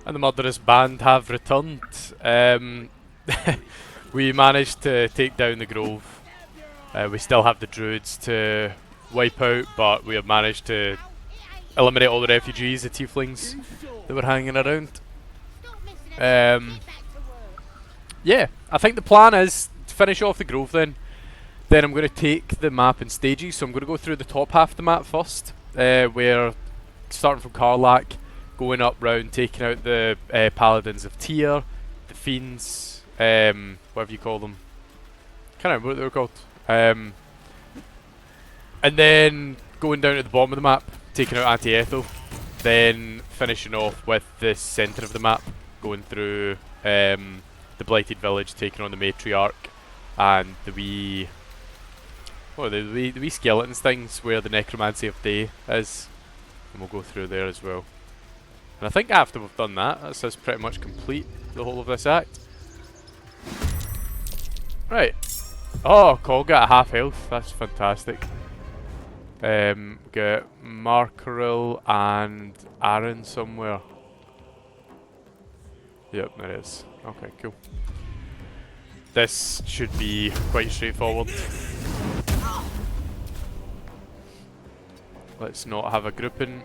And the Murderous band have returned. We managed to take down the Grove. We still have the Druids to wipe out, but we have managed to eliminate all the refugees, the tieflings that were hanging around. Yeah, I think the plan is to finish off the Grove then. Then I'm going to take the map in stages, so I'm going to go through the top half of the map first, where starting from Karlak, going up round, taking out the Paladins of Tyr, the Fiends, whatever you call them. Can't remember what they were called. And then going down to the bottom of the map, taking out Anti-Ethel, then finishing off with the centre of the map, going through the Blighted Village, taking on the Matriarch, and the wee skeletons things where the Necromancy of Day is, and we'll go through there as well. And I think after we've done that, that's us pretty much complete the whole of this act. Right. Oh, Colga at half health. That's fantastic. Get Markaril and Aaron somewhere. Yep, there it is. Okay, cool. This should be quite straightforward. Let's not have a grouping.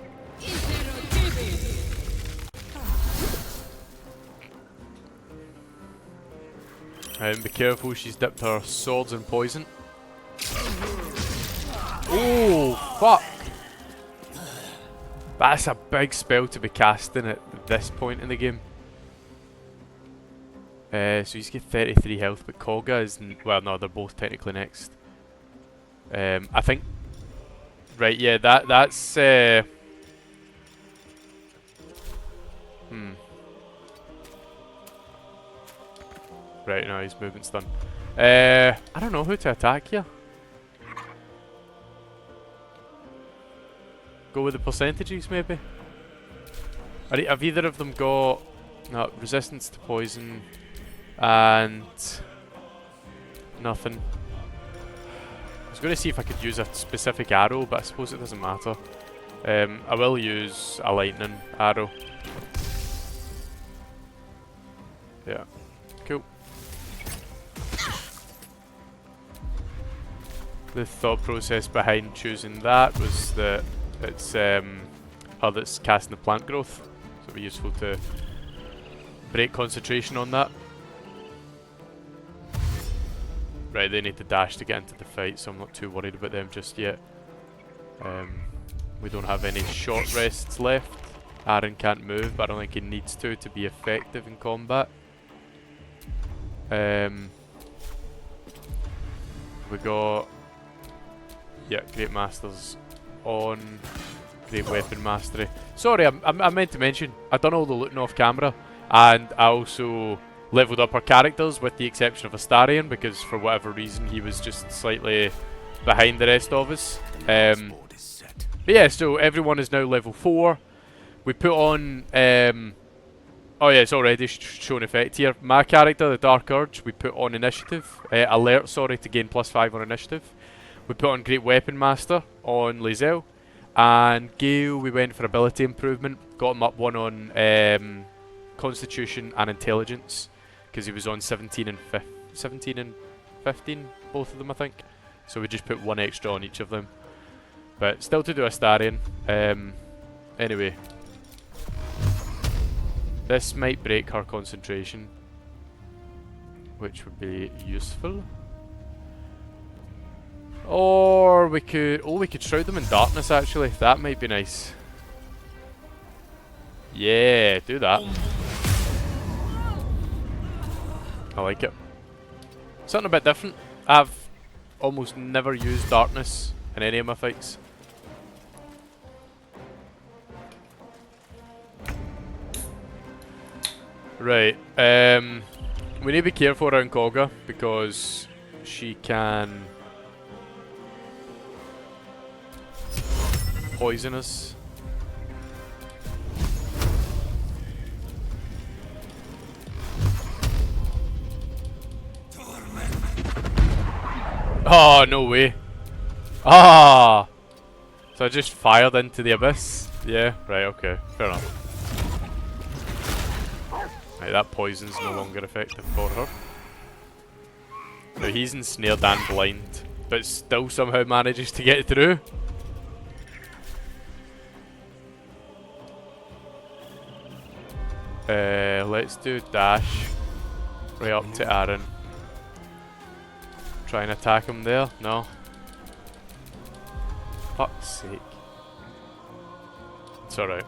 Be careful, she's dipped her swords in poison. Oh, fuck! That's a big spell to be casting at this point in the game. So he's got 33 health, but Kolga is... well, no, they're both technically next. I think... right, yeah, that's... Right, no, his movement's done. I don't know who to attack here. Go with the percentages, maybe? Have either of them got... no, resistance to poison and nothing. I was going to see if I could use a specific arrow, but I suppose it doesn't matter. I will use a lightning arrow. Yeah, cool. The thought process behind choosing that was that it's her that's casting the plant growth, so it'll be useful to break concentration on that. Right, they need to dash to get into the fight, so I'm not too worried about them just yet. We don't have any short rests left. Aaron can't move, but I don't think he needs to be effective in combat. We got... yeah, Great Masters on. Great Weapon Mastery. Sorry, I meant to mention, I've done all the looting off camera, and I also leveled up our characters with the exception of Astarion, because for whatever reason he was just slightly behind the rest of us. But yeah, so everyone is now level 4. We put on... oh yeah, it's already shown effect here. My character, the Dark Urge, we put on initiative. Alert, sorry, to gain +5 on initiative. We put on Great Weapon Master on Lae'zel. And Gale, we went for ability improvement. Got him up 1 on Constitution and Intelligence, because he was on 17 and 15, both of them I think. So we just put 1 extra on each of them. But still to do Astarion. Anyway. This might break her concentration, which would be useful. Or we could... oh, we could shroud them in darkness actually. That might be nice. Yeah, do that. I like it. Something a bit different. I've almost never used darkness in any of my fights. Right, we need to be careful around Kolga because she can poison us. Oh, no way. Ah! So I just fired into the abyss? Yeah, right, okay, fair enough. Right, that poison's no longer effective for her. Now he's ensnared and blind, but still somehow manages to get through. Let's do dash right up to Aaron. Try and attack him there. No. Fuck's sake. It's alright.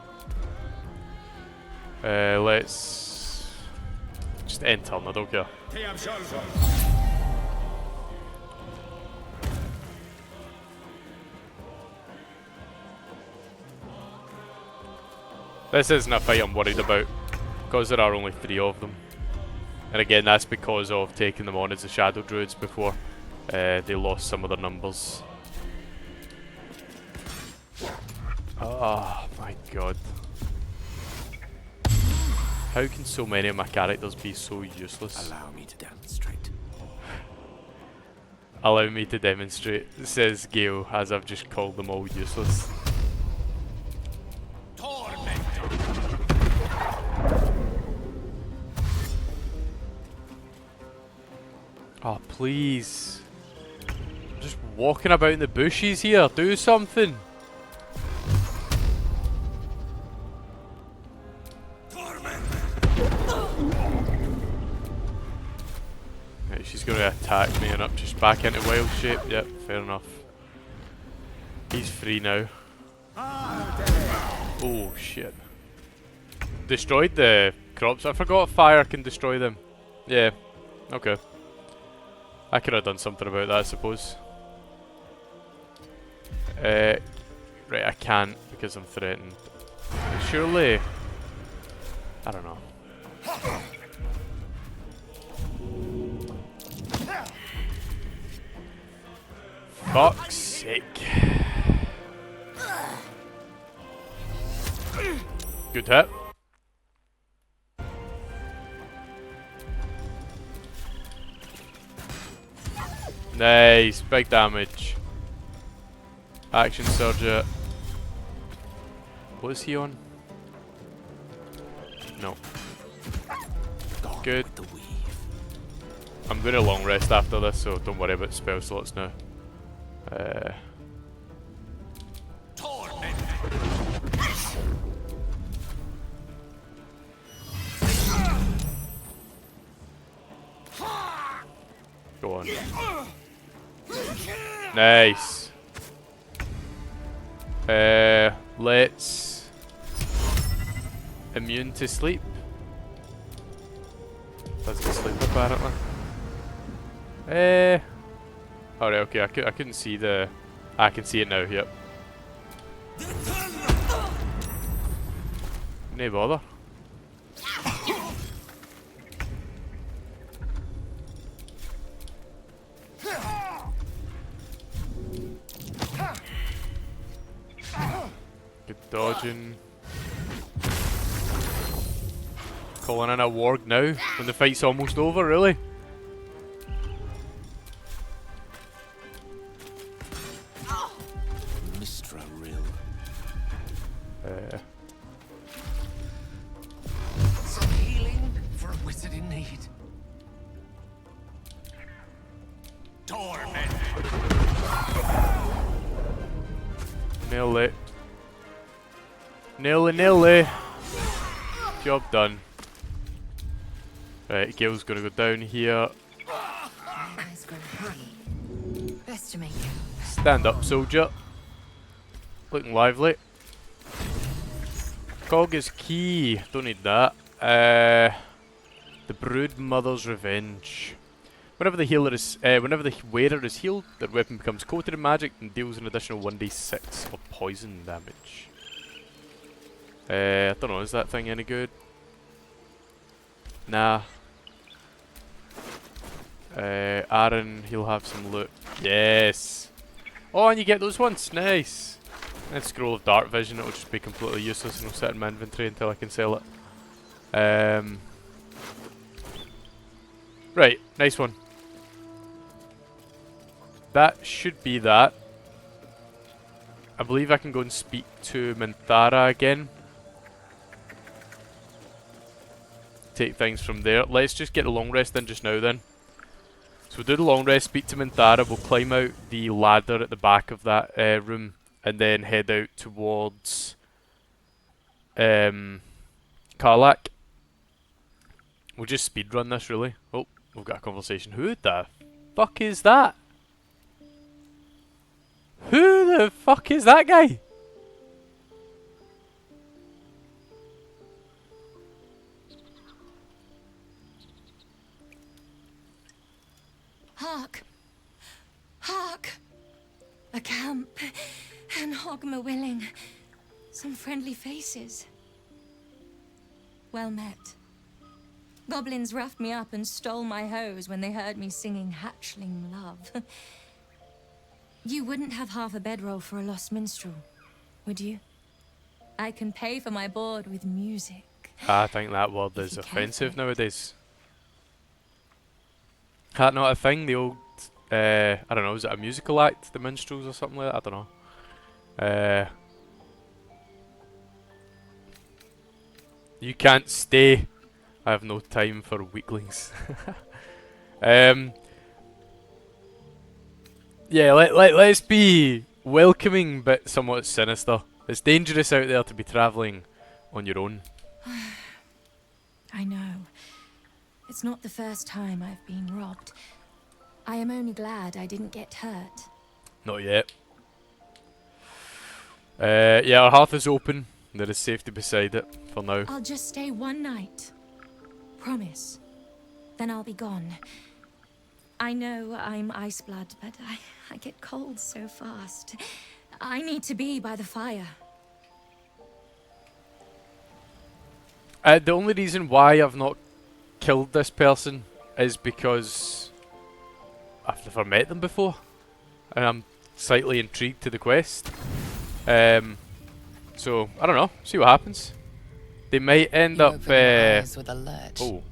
Let's just end turn, I don't care. This isn't a fight I'm worried about, because there are only 3 of them. And again, that's because of taking them on as the Shadow Druids before. They lost some of their numbers. Oh my god. How can so many of my characters be so useless? Allow me to demonstrate. Allow me to demonstrate, says Gale, as I've just called them all useless. Oh, please. I'm just walking about in the bushes here. Do something. Right, she's going to attack me and up just back into wild shape. Yep, fair enough. He's free now. Oh, shit. Destroyed the crops. I forgot fire can destroy them. Yeah, okay. I could have done something about that, I suppose. Right, I can't because I'm threatened. Surely... I don't know. Fuck's sake. Good hit. Nice, big damage. Action surge it. What is he on? No. Good. I'm going to long rest after this, so don't worry about spell slots now. Go on. Nice. Let's... Immune to sleep. Doesn't sleep apparently. Alright, okay, I couldn't see the... I can see it now, yep. No bother. Good dodging. Calling in a warg now, when the fight's almost over, really? Some healing for a wizard in need. Torment. Nearly. Nearly. Job done. Right, Gale's gonna go down here. Eyes grow high. Best to make it. Stand up, soldier. Looking lively. Cog is key. Don't need that. The Brood Mother's Revenge. Whenever the wearer is healed, their weapon becomes coated in magic and deals an additional 1d6 of poison damage. I don't know, is that thing any good? Nah. Aaron, he'll have some loot. Yes! Oh, and you get those ones! Nice! And Scroll of Dark Vision, it'll just be completely useless and it'll sit in my inventory until I can sell it. Right, nice one. That should be that. I believe I can go and speak to Minthara again. take things from there. Let's just get the long rest in just now then. So we'll do the long rest, speak to Minthara, we'll climb out the ladder at the back of that room, and then head out towards Karlak. We'll just speedrun this really. Oh, we've got a conversation. Who the fuck is that? Who the fuck is that guy? Hark! Hark! A camp, and Hogma willing. Some friendly faces. Well met. Goblins roughed me up and stole my hose when they heard me singing hatchling love. You wouldn't have half a bedroll for a lost minstrel, would you? I can pay for my board with music. I think that word If is you care offensive for it. nowadays. That not a thing? The old, I don't know, is it a musical act, the minstrels or something like that? I don't know. You can't stay. I have no time for weaklings. Yeah, let's be welcoming but somewhat sinister. It's dangerous out there to be travelling on your own. I know. It's not the first time I've been robbed. I am only glad I didn't get hurt. Not yet. Yeah, our hearth is open. There is safety beside it for now. I'll just stay one night. Promise. Then I'll be gone. I know I'm ice blood, but I get cold so fast. I need to be by the fire. The only reason why I've not killed this person is because I've never met them before, and I'm slightly intrigued to the quest. So I don't know. See what happens. They might end You up. open your eyes with a lurch, Oh,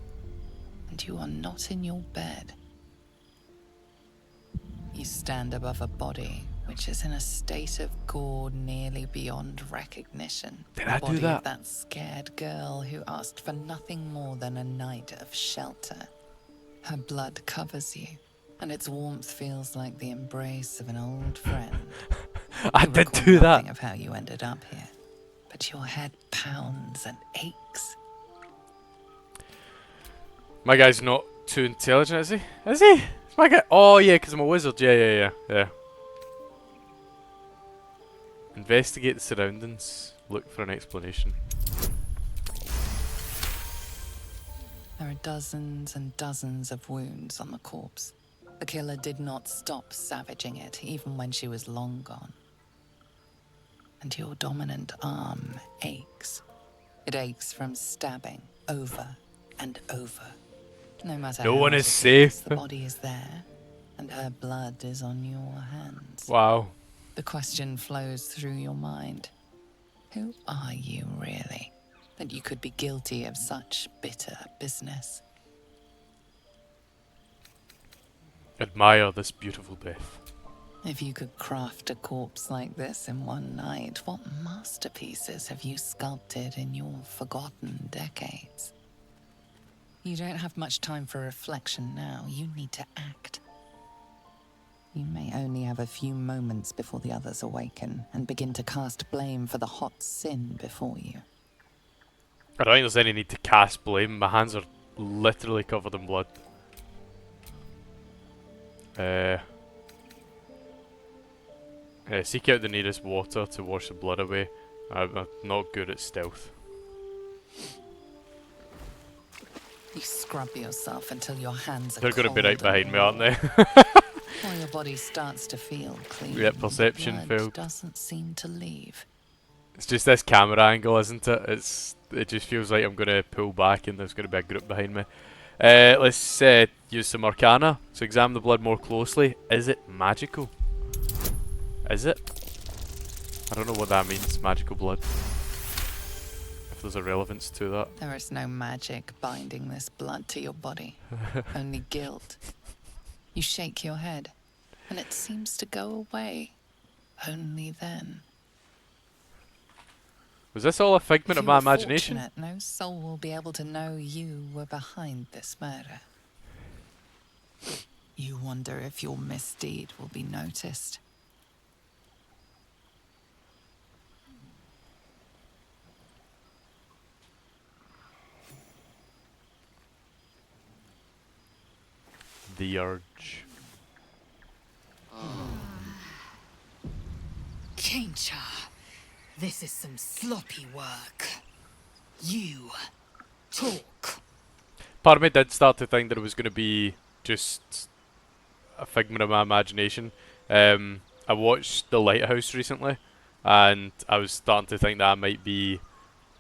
and you are not in your bed. You stand above a body which is in a state of gore nearly beyond recognition. Did the I do body that? of that scared girl who asked for nothing more than a night of shelter. Her blood covers you, and its warmth feels like the embrace of an old friend. I You did recall do that. nothing of how you ended up here, but your head pounds and aches. My guy's not too intelligent, is he? Is he? Is my guy? Oh yeah, because I'm a wizard. Yeah. Investigate the surroundings. Look for an explanation. There are dozens and dozens of wounds on the corpse. The killer did not stop savaging it, even when she was long gone. And your dominant arm aches. It aches from stabbing over and over. No matter No how one much is it safe. hurts, the body is there, and her blood is on your hands. Wow. The question flows through your mind. Who are you really, that you could be guilty of such bitter business? Admire this beautiful death. If you could craft a corpse like this in one night, what masterpieces have you sculpted in your forgotten decades? You don't have much time for reflection now. You need to act. You may only have a few moments before the others awaken and begin to cast blame for the hot sin before you. I don't think there's any need to cast blame. My hands are literally covered in blood. Seek out the nearest water to wash the blood away. I'm not good at stealth. You scrub yourself until your hands are They're going to be right cold and behind me, aren't they? While your body starts to feel clean, Yeah, perception the blood failed. doesn't seem to leave. It's just this camera angle, isn't it? It just feels like I'm going to pull back and there's going to be a group behind me. Let's use some Arcana to examine the blood more closely. Is it magical? Is it? I don't know what that means, magical blood. If there's a relevance to that. There is no magic binding this blood to your body, only guilt. You shake your head, and it seems to go away. Only then. Was this all a figment If of you my were imagination? fortunate, no soul will be able to know you were behind this murder. You wonder if your misdeed will be noticed. The urge. Kincha, this is some sloppy work. You talk. Part of me did start to think that it was going to be just a figment of my imagination. I watched The Lighthouse recently, and I was starting to think that I might be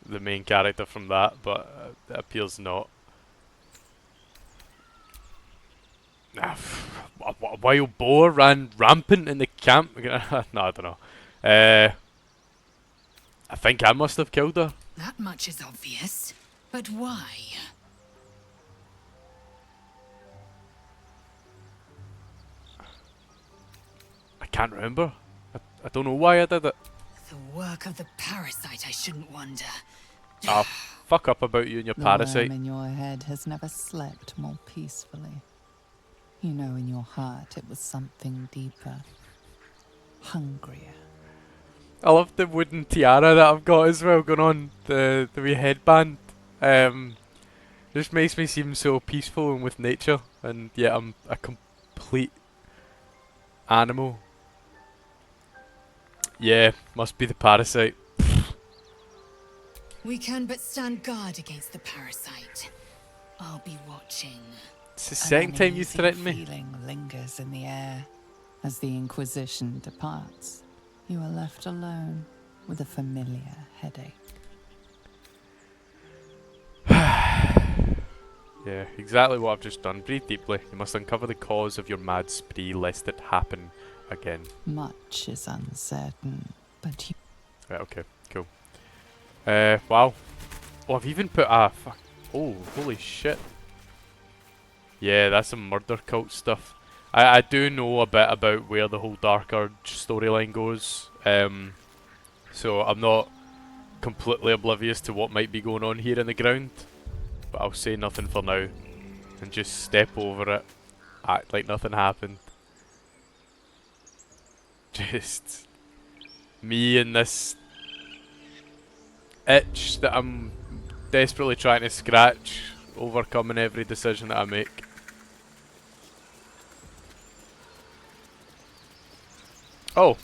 the main character from that, but it appears not. A wild boar ran rampant in the camp. No, I don't know. I think I must have killed her. That much is obvious. But why? I can't remember. I don't know why I did it. The work of the parasite, I shouldn't wonder. I'll fuck up about you and your The parasite. worm in your head has never slept more peacefully. You know in your heart it was something deeper, hungrier. I love the wooden tiara that I've got as well going on, the wee headband. Just makes me seem so peaceful and with nature, and yet I'm a complete animal. Yeah, must be the parasite. We can but stand guard against the parasite. I'll be watching. It's the An second time you uneasy threatened me. feeling lingers in the air. As the Inquisition departs, you are left alone with a familiar headache. Yeah, exactly what I've just done. Breathe deeply. You must uncover the cause of your mad spree lest it happen again. Much is uncertain, but you... Right, okay, cool. Wow. Oh, I've even put fuck. Oh, holy shit. Yeah, that's some murder cult stuff. I do know a bit about where the whole Dark Urge storyline goes. So I'm not completely oblivious to what might be going on here in the ground. But I'll say nothing for now. And just step over it. Act like nothing happened. Just me and this itch that I'm desperately trying to scratch, overcoming every decision that I make. Oh,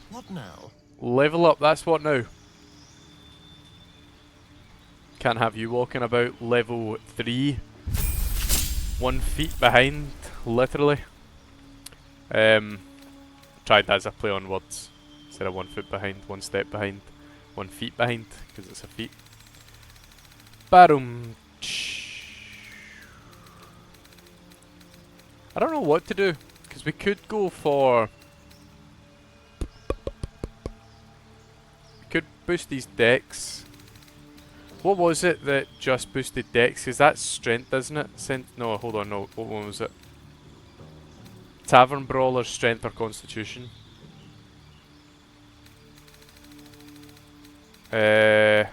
What now? level up, that's what now. Can't have you walking about level 3, 1 feet behind, literally. Tried that as a play on words. Instead of 1 foot behind, 1 step behind, 1 feet behind, because it's a feet. Barum. I don't know what to do, because we could go for... Could boost these decks. What was it that just boosted dex? Because that's strength, isn't it? No, hold on, no. What one was it? Tavern Brawler, strength or constitution? I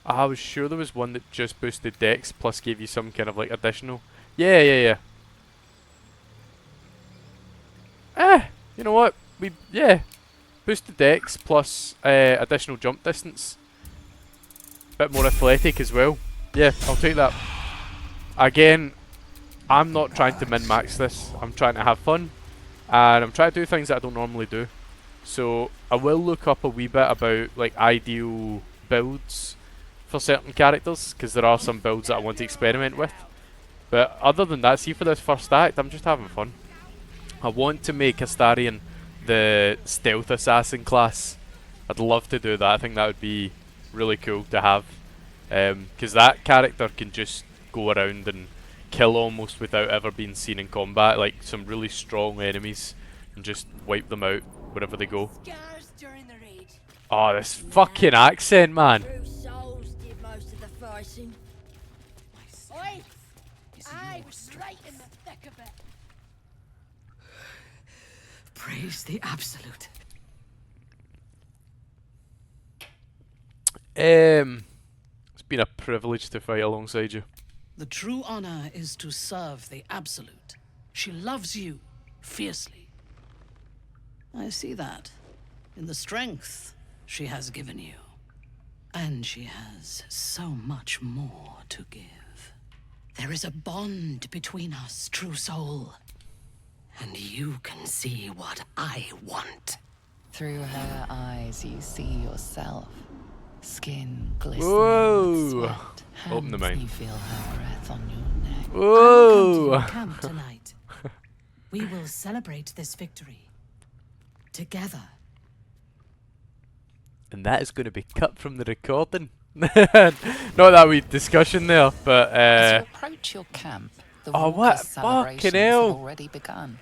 was sure there was one that just boosted dex plus gave you some kind of like additional. Yeah. You know what? Boosted dex plus additional jump distance. Bit more athletic as well. Yeah, I'll take that. Again, I'm not trying to min-max this. I'm trying to have fun. And I'm trying to do things that I don't normally do. So, I will look up a wee bit about like ideal builds for certain characters. Because there are some builds that I want to experiment with. But other than that, see for this first act, I'm just having fun. I want to make Astarion the stealth assassin class. I'd love to do that. I think that would be really cool to have, because that character can just go around and kill almost without ever being seen in combat, like some really strong enemies, and just wipe them out wherever they go. Scars during the raid. Oh, this fucking accent, man. True souls did most of the fighting. Oi! I was right in the thick of it. Praise the Absolute. It's been a privilege to fight alongside you. The true honor is to serve the Absolute. She loves you fiercely. I see that in the strength she has given you. And she has so much more to give. There is a bond between us, true soul. And you can see what I want. Through her eyes, you see yourself. Skin glistening Whoa. with sweat. Open the Hands, mine. you feel her breath on your neck. I will Whoa! come to your camp tonight. We will celebrate this victory. Together. And that is going to be cut from the recording. Not that wee discussion there, but As you approach your camp, the Oh, raucous what? celebrations Fucking have hell. already begun.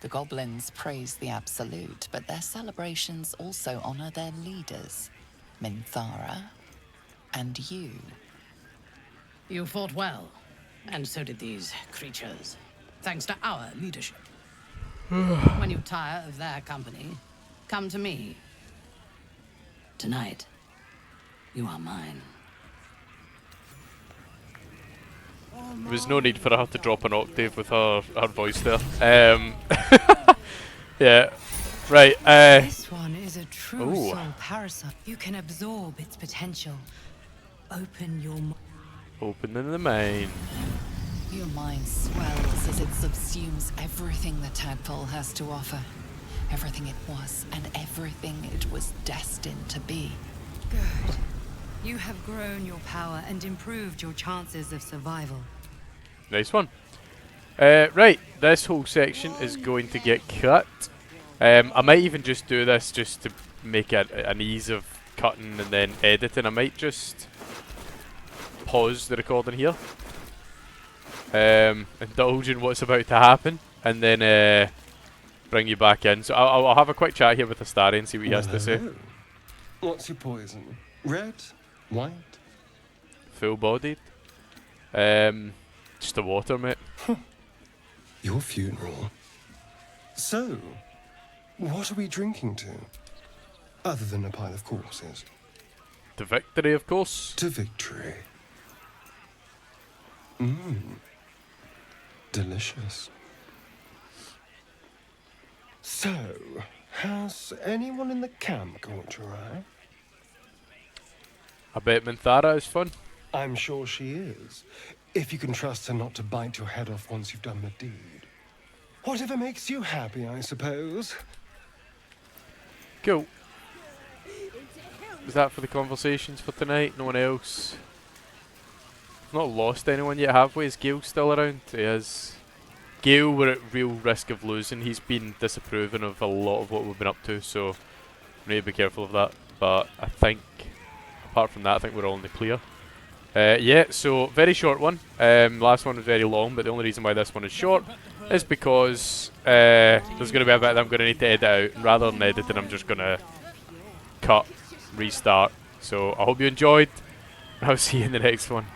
The goblins praise the Absolute, but their celebrations also honor their leaders, Minthara and you. You fought well, and so did these creatures, thanks to our leadership. When you tire of their company, come to me. Tonight, you are mine. there was no need for her to drop an octave with her voice there. Yeah, right. This one is a true Ooh. soul parasite. You can absorb its potential. Open your mind. Opening the mine. Your mind swells as it subsumes everything the tadpole has to offer. Everything it was and everything it was destined to be. Good. You have grown your power and improved your chances of survival. Nice one. Right, this whole section is going to get cut. I might even just do this just to make it an ease of cutting and then editing. I might just pause the recording here, indulge in what's about to happen, and then bring you back in. So I'll have a quick chat here with Astari and see what he has to say. Hello. What's your poison? Red? White? Full-bodied. Just the water, mate. Your funeral. So, what are we drinking to? Other than a pile of corpses. The victory, of course. To victory. Mmm. Delicious. So, has anyone in the camp caught your eye? I bet Minthara is fun. I'm sure she is. If you can trust her not to bite your head off once you've done the deed. Whatever makes you happy, I suppose. Cool. Is that for the conversations for tonight? No one else? I've not lost anyone yet, have we? Is Gale still around? He is. Gale, we're at real risk of losing. He's been disapproving of a lot of what we've been up to, so we need to be careful of that. But I think, apart from that, I think we're all in the clear. Yeah, so very short one. Last one was very long, but the only reason why this one is short is because there's going to be a bit that I'm going to need to edit out. And rather than editing, I'm just going to cut, restart. So I hope you enjoyed, and I'll see you in the next one.